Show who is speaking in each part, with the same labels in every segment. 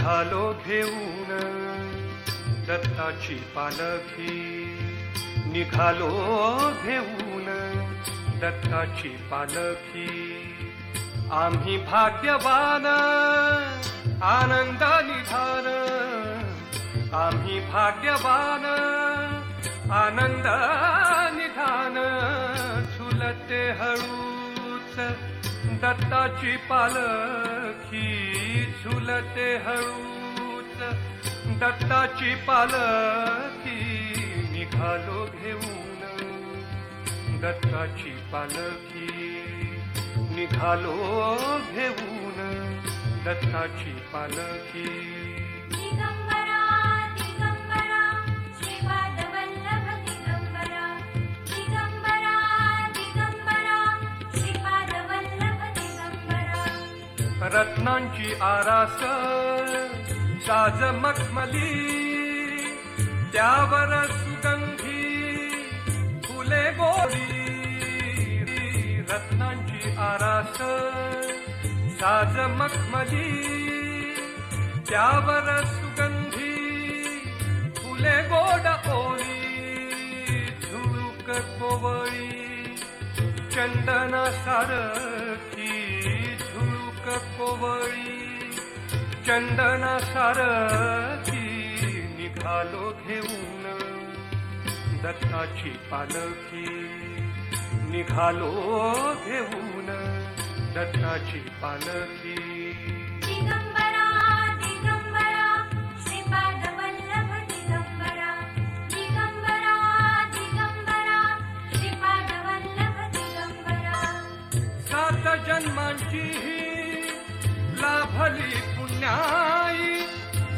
Speaker 1: निघालो घेऊन दत्ताची पालखी, निघालो घेऊन दत्ताची पालखी. आम्ही भाग्यवान आनंद निधान, आम्ही भाग्यवान आनंद निधान. झुलते हळूच दत्ताची पालखी, झुलते हळूच दत्ताची पालखी. निघालो घेऊन दत्ताची पालखी, निघालो घेऊन दत्ताची पालखी.
Speaker 2: दिगंबरा दिगंबरा श्रीपाद वल्लभ दिगंबरा, दिगंबरा दिगंबरा श्रीपाद वल्लभ दिगंबरा.
Speaker 1: रत्नांची आरास साज मखमली, त्यावर सुगंधी फुले गोडी. रत्नांची आरास साज मखमली, त्यावर सुगंधी फुले गोड ओली. झुळूक कोवळी चंदना सारखी, झुळूक कोवळी चंदना सारखी. निघालो घेऊन दत्ताची पालखी, निघालो घेऊन दत्ताची पालखी.
Speaker 2: दिगंबरा दिगंबरा श्रीपाद वल्लभ दिगंबरा, दिगंबरा दिगंबरा श्रीपाद वल्लभ दिगंबरा.
Speaker 1: सात जन्मांची लाभली पुण्याई,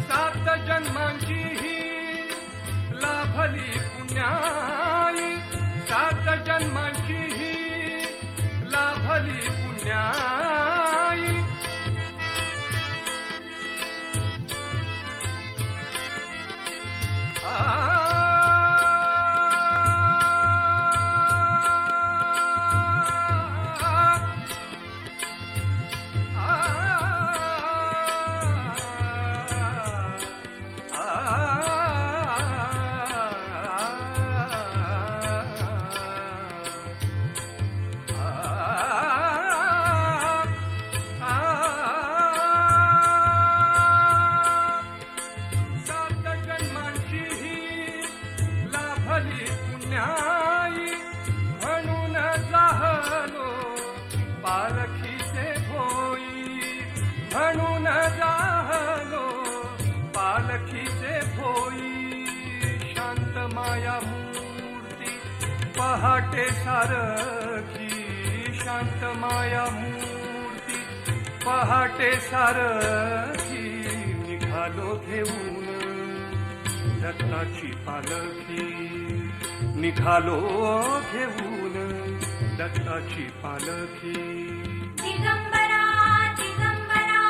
Speaker 1: सात जन्मांची लाभली पुण्याई, सात जन्मांची लाभली पुण्याई. म्हणून जाहलो पालखीचे भोई, म्हणून जाहलो पालखीचे भोई. शांत माया मूर्ती पहाटे सारखी, शांत माया मूर्ती पहाटे सारखी. निघालो घेऊन दत्ताची पालखी, निघालो घेऊन दत्ताची पालखी.
Speaker 2: दिगंबरा दिगंबरा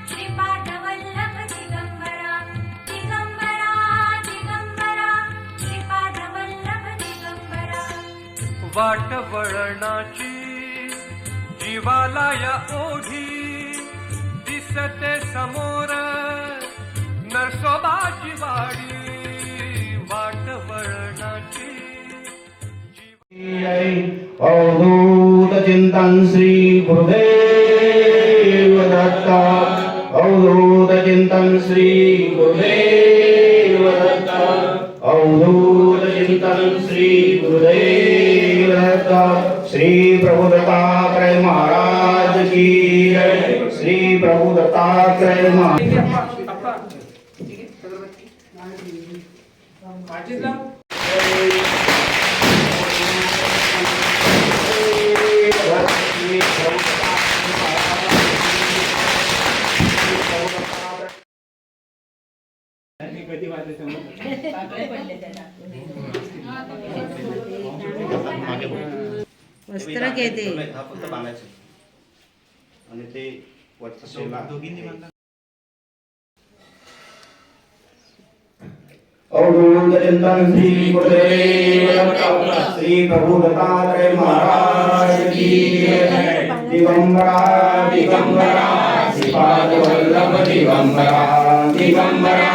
Speaker 2: श्रीपाद वल्लभ दिगंबरा, दिगंबरा दिगंबरा श्रीपाद वल्लभ दिगंबरा.
Speaker 1: वाट वळणाची जीवाला या ओढी, दिसते समोर नरसोबाची वाडी. वाट वळणाची
Speaker 3: अवधूत चिंतन श्री गुरुदेव दत्त, अवधूत चिंतन श्री गुरुदेव दत्त, अवधूत चिंतन श्री गुरुदेव दत्त. श्री प्रभु दत्तात्रय महाराज की जय, श्री प्रभु दत्तात्रय महाराज.
Speaker 4: वस्त्र घेते
Speaker 3: फक्त बांधायचं आणि ते वरचं शेला अवधूत चिंतन श्री गुरुदेव दत्त, श्री प्रभु दत्तात्रय महाराज की जय. दिगंबरा दिगंबरा श्री
Speaker 5: श्रीपादवल्लभ दिगंबरा दिगंबरा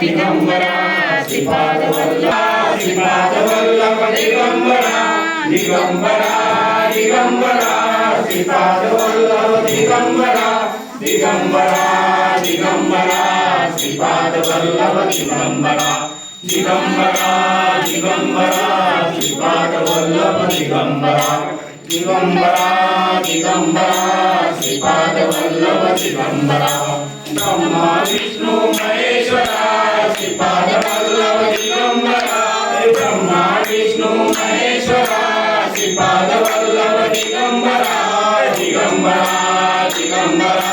Speaker 5: दिगंबरा श्रीपादवल्लभ दिगंबरा दिगंबरा दिगंबरा श्रीपादवल्लभ दिगंबरा दिगंबरा दिगंबरा श्रीपादवल्लभ दिगंबरा दिगंबरा दिगंबरा श्रीपादवल्लभ दिगंबरा दिगंबरा दिगंबरा श्रीपादवल्लभ दिगंबरा ब्रह्मा विष्णु महेश्वरा श्रीपादवल्लभ दिगंबरा ब्रह्मा विष्णु महेश्वरा श्रीपादवल्लभ दिगंबरा दिगंबरा दिगंबरा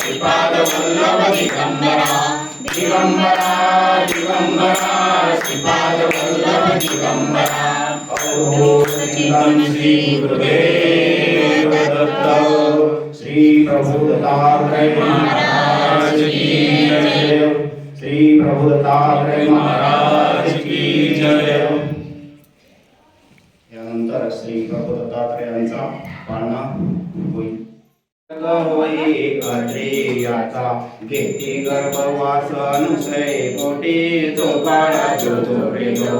Speaker 5: श्रीपादवल्लभ दिगंबरा दिगंबरा दिगंबरा श्रीपादवल्लभ दिगंबरा श्री गुरुदेव दत्त श्री प्रभु दत्तात्रेय महाराज की जय श्री प्रभु दत्तात्रेय महाराज की जय। यानंतर श्री प्रभु दत्तात्रेयांचा पाळणा होईल। होई अत्रेयाचा घेती गर्भवास अनुसये कोटी तो काळा जो रे जो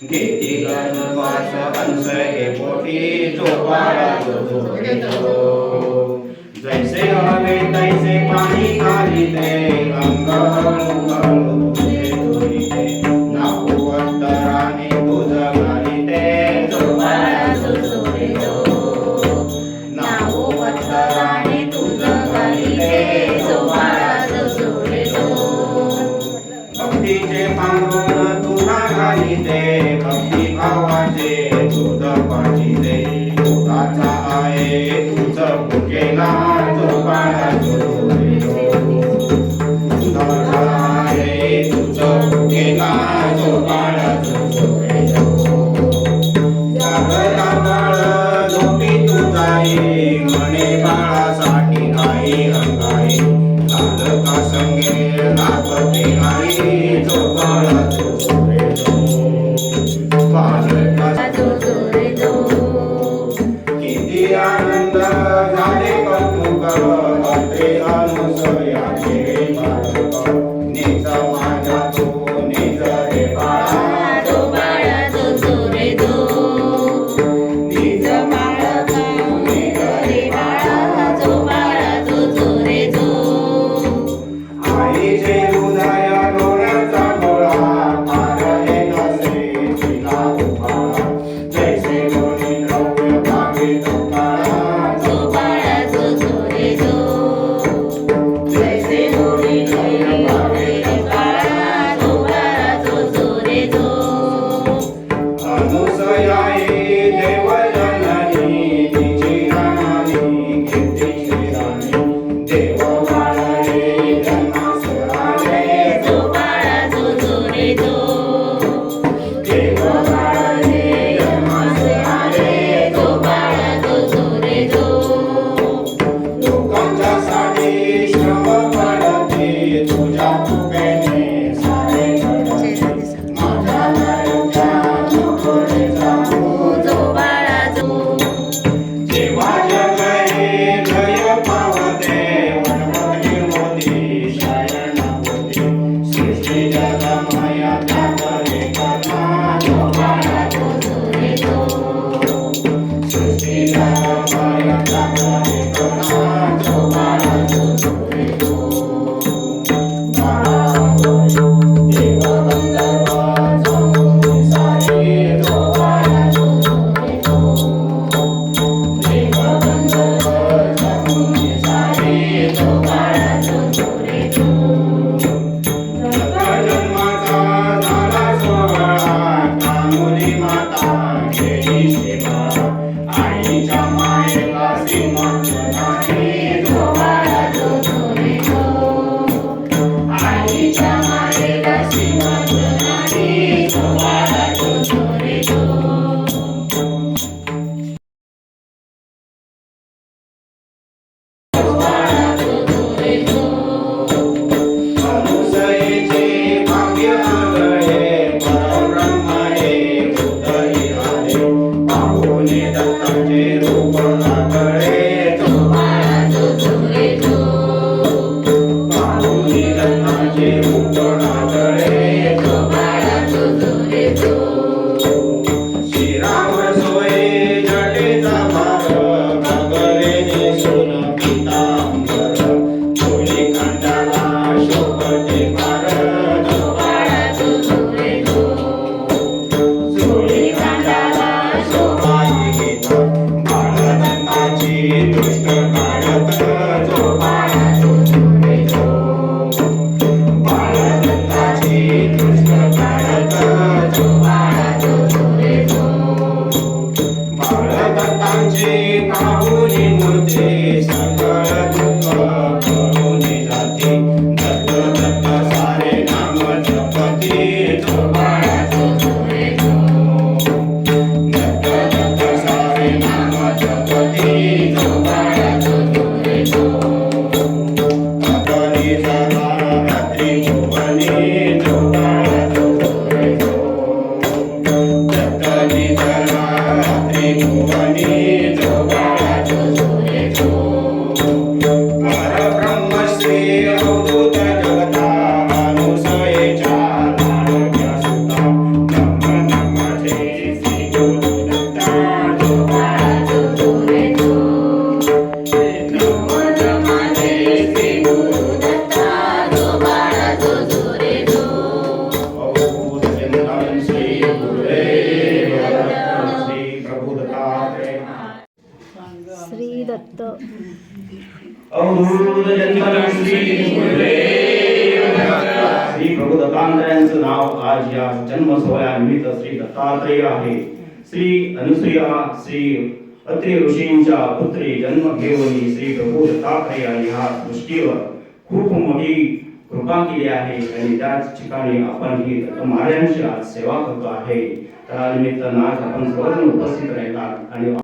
Speaker 5: घेती गर्भवास अनुसये कोटी जो काळा जो रे जो जैसे हवे तैसे पाणी घालिते अंग हळू तुझे धुलिते नाहू अंतराने तुझ घालिते जो काळा जो रे जो नाहू अंतराने तुझ घालिते जो काळा जो रे जो भक्तीचे पांघरून तुला घालिते भक्ती भावाचे दूध पाजिते दुधाचा आहे तुझ भुकेला जो काळा जो रे जो दुधाचा आहे तुझ भुकेला जो काळा जो रे जो जागला बाळ झोपी तू जाई म्हणे बाळासाठी आई अंगाई घाल का संगे नापते आई जो काळा जो रे जो बालका किती आनंद झाले कौतुक अत्रे अनुसयाचे बालक निज माझ्या तू निज रे बाळा निज बाळक निज रे बाळा आईचे हृदय डोळ्याचा गोळा पारले नसे तिला उभाळा जैसे कोणी द्रव्य भागे तो काळा जैसे कोणी द्रव्य भागे तो काळा अनुसयाई देवजननी तिची राणी कीर्ती राणी देव बाळले जन्मास आले देव बाळले जन्मास आले लोकांच्या साठी श्रम पडते तुझ्या कृपेने सारे घडते माझ्या घरच्या तुकडे जाऊ जेव्हा जग हे जय पावते वनवली होती शरण होती सृष्टी जगमाया ताकरे कथा जो बाळा जो रे जो सृष्टी जगमाया ताकरे कथा जो बाळा जो रे जो देव गंधर्व जमून सारे जो बाळा जो रे जो देव गंधर्व जमून सारे जो बाळा जो रे जो जन्माचा झाला सोहळा कामुली माता केली सेवा आईच्या मायेला श्रीमंत नाही जो बाळा जो रे जो आईच्या मायेला श्रीमंत नाही जो बाळा जो रे जो अनुसयेचे भाग्य आगळे परब्रह्म हे उदयी आले पाहुणे दत्ताचे रूप आगळे जो बाळा
Speaker 6: श्री दत्त
Speaker 3: श्री प्रभू दत्तात्रयांचं नाव आज या जन्म सोहळ्यानिमित्त श्री दत्तात्रेय आहे. श्री अनुसूया श्री अत्रि ऋषींच्या पुत्री जन्म घेऊन श्री प्रभू दत्तात्रेय ह्या सृष्टीवर खूप मोठी कृपा केली आहे आणि त्याच ठिकाणी आपण ही दत्त महाराजांची आज सेवा करतो आहे. त्या निमित्तानं आज आपण सर्वजण उपस्थित राहिलात आणि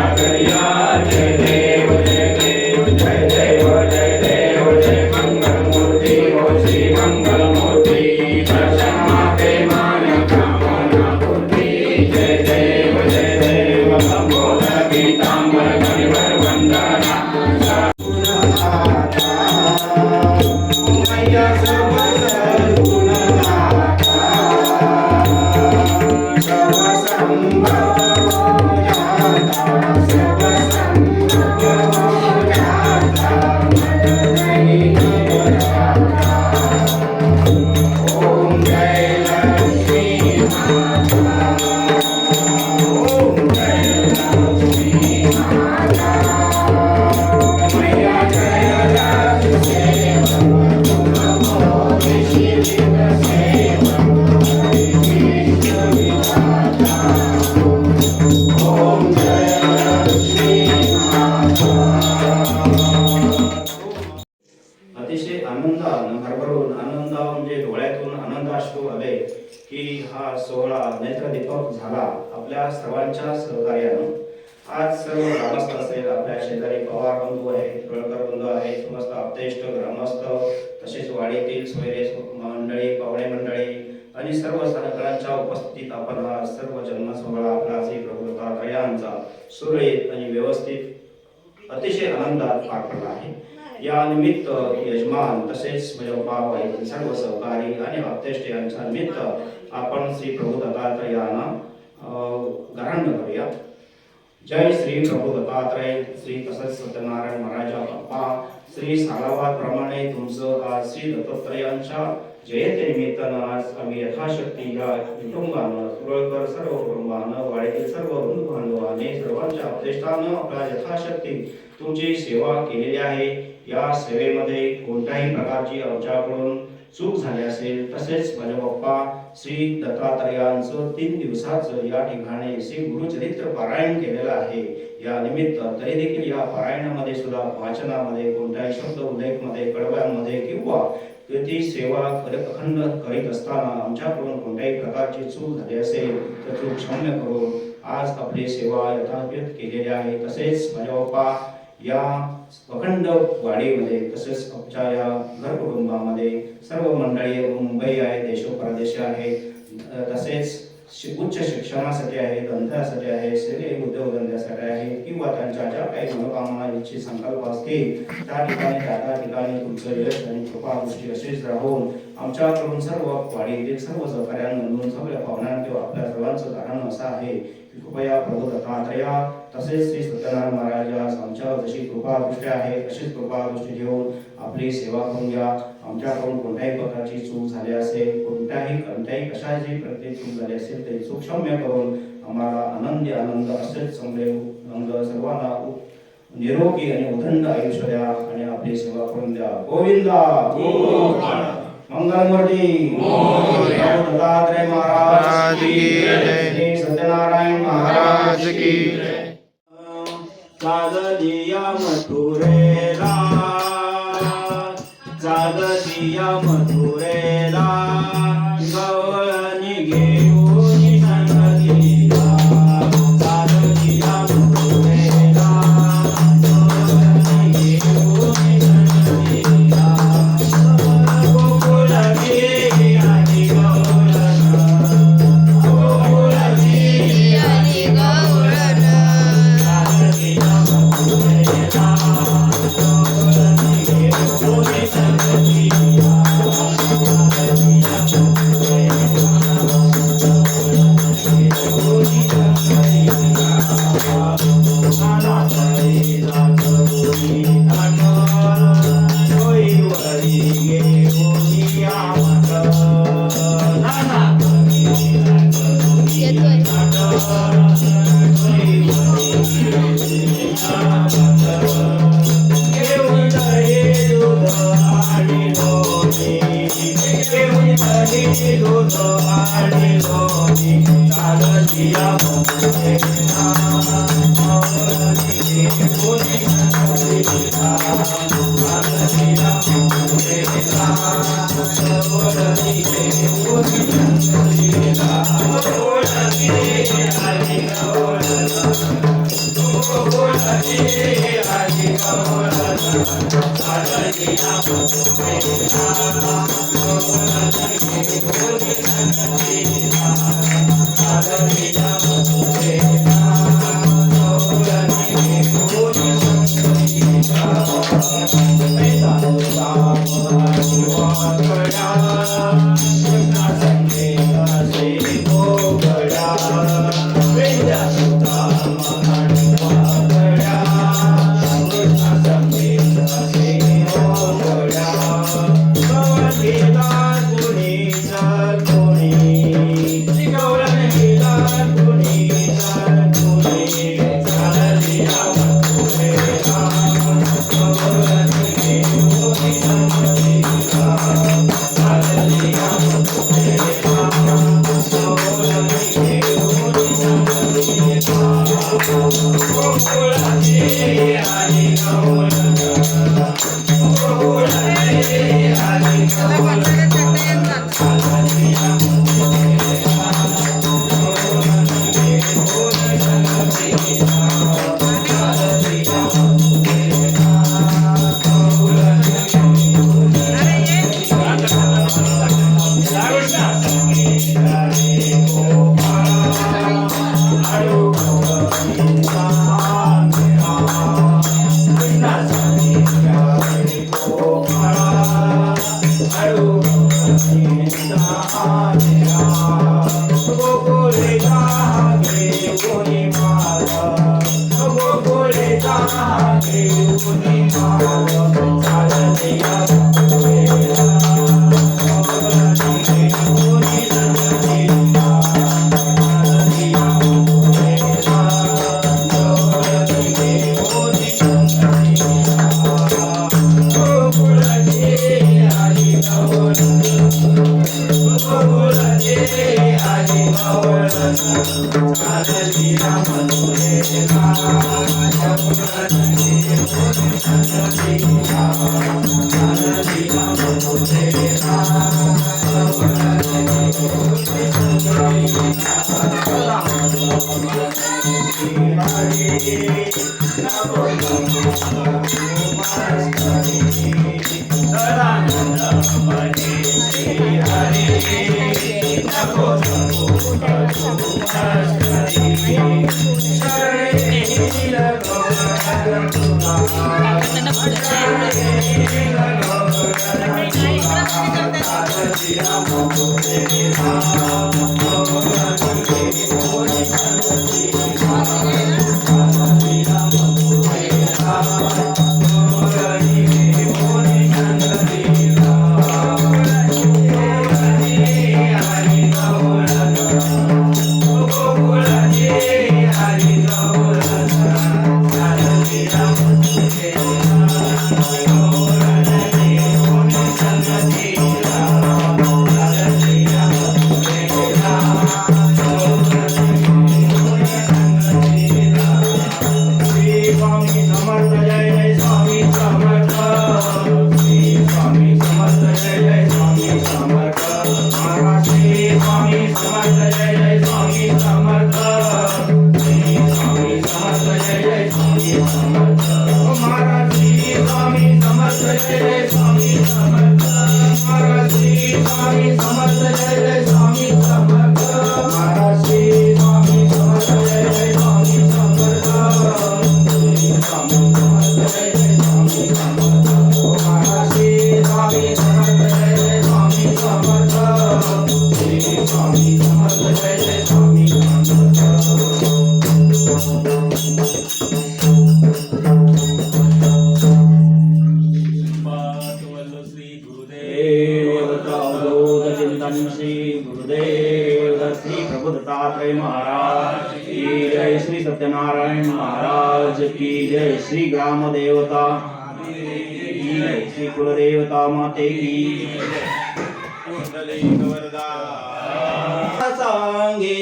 Speaker 5: जय देव जय देव जय देव जय देव जय मंगलमूर्ती हो श्री मंगलमूर्ती दर्शन माते मान कामना पूर्ती जय देव लंबोदर पीतांबर मणिवर वंदना मैया सर्व सद्गुणदाता सर्व संभव जाता सर्व संभव जाता ओम जय लक्ष्मी माता ओम जय लक्ष्मी माता मैया जय लक्ष्मी
Speaker 3: अतिशय आनंदानं भरभरून आनंद म्हणजे डोळ्यातून आनंदाश्रू आले की हा सोहळा नेत्रदीपक झाला आपल्या सर्वांच्या सहकार्यानं. आज सर्व ग्रामस्थ असेल, आपल्या शेजारी पवार बंधू आहेत, कळकर बंधू आहेत, समस्त आप्तेष्ट ग्रामस्थ, तसेच वाडीतील सोयरे मंडळी, पाहुणे मंडळी आणि सर्व सगळ्यांच्या उपस्थितीत आपण हा सर्व जन्म सोहळा आपला श्री प्रभू दत्तात्रयांचा सुरळीत आणि व्यवस्थित अतिशय आनंदात पार पडला आहे. या निमित्त यजमान तसेच बाबाईतील सर्व सहकारी आणि आप्तेष्ट यांच्या निमित्त आपण श्री प्रभू दत्तात्रयांना गारांड करूया. जय श्री प्रभू दत्तात्रय. श्री तसंच सत्यनारायण महाराजा बाप्पा श्री सालाबाद प्रमाणे तुमचं आज श्री दत्तात्रयांच्या जयंतीनिमित्तानं आज आम्ही यथाशक्ती या कुटुंबानं, तुरळकर सर्व कुटुंबानं, वाडीतील सर्व बंधू बांधवांनी, सर्वांच्या आप्तेष्टानं आपल्या यथाशक्ती तुमची सेवा केलेली आहे. या सेवेमध्ये कोणत्याही प्रकारची आमच्याकडून चूक झाली असेल, तसेच माझे बाप्पा श्री दत्तात्रयांचं 3 दिवसाचं या ठिकाणी श्री गुरुचरित्र पारायण केलेलं आहे. या निमित्त तरी देखील या पारायणामध्ये सुद्धा वाचनामध्ये कोणत्याही शब्द उल्लेखमध्ये, कडव्यांमध्ये किंवा ती सेवा अखंड करीत असताना आमच्याकडून कोणत्याही प्रकारची चूक झाली असेल तर चूक क्षम्य करून आज आपली सेवा यथाविध केलेली आहे. तसेच माझ्या बाप्पा या अखंड वाडीमध्ये तसेच आमच्या या घर कुटुंबामध्ये सर्व मंडळी मुंबई आहे, देशोपरदेश आहे, तसेच उच्च शिक्षणासाठी आहे, धंद्यासाठी आहे, सेवे उद्योगधंद्यासाठी आहे किंवा त्यांच्या ज्या काही मनोकामना इच्छित संकल्प असतील त्या ठिकाणी तुमचं यश आणि कृपादृष्टी अशीच राहून आमच्याकडून सर्व वाडीतील सर्व सहकार्यांमधून सगळ्या पाहुण्यांना किंवा आपल्या सर्वांचं कारण असं आहे की कृपया प्रभू दत्तात्रया तसेच श्री सत्यनारायण महाराज आमच्यावर जशी कृपादृष्टी आहे अशीच कृपादृष्टी घेऊन आपली सेवा करून घ्या. आमच्याकडून कोणत्याही प्रकारची चूक झाली असेल, कोणत्याही कशाची प्रत्येक चूक झाली असेल तरी चूक क्षम्य करून आम्हाला आनंद असेच चांगले सर्वांना निरोगी आणि उदंड आयुष्य द्या आणि आपली सेवा करून द्या. गोविंदा मंगलमूर्ती दत्तात्रय महाराज की जय. श्री सत्यनारायण महाराज की जय. जागतिया मथुरेला, जागतिया मथुरेला गवळणी घेऊन संगतीला. जागतिया मथुरेला गवळणी घेऊन संगतीला. गोकुळाची आजी गवळण, गोकुळाची आजी गवळण. जागतिया मथुरेला गवळणी घेऊन संगतीला. Hare सत्यनारायण महाराज की जय। श्री ग्राम देवता की जय। श्री कुलदेवता माते की सांगे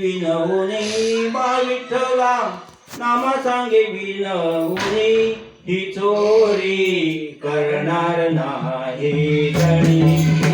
Speaker 3: विनवणे बा विठ्ठला नाम सांगे विनवणे ही चोरी करणार नाही गणी।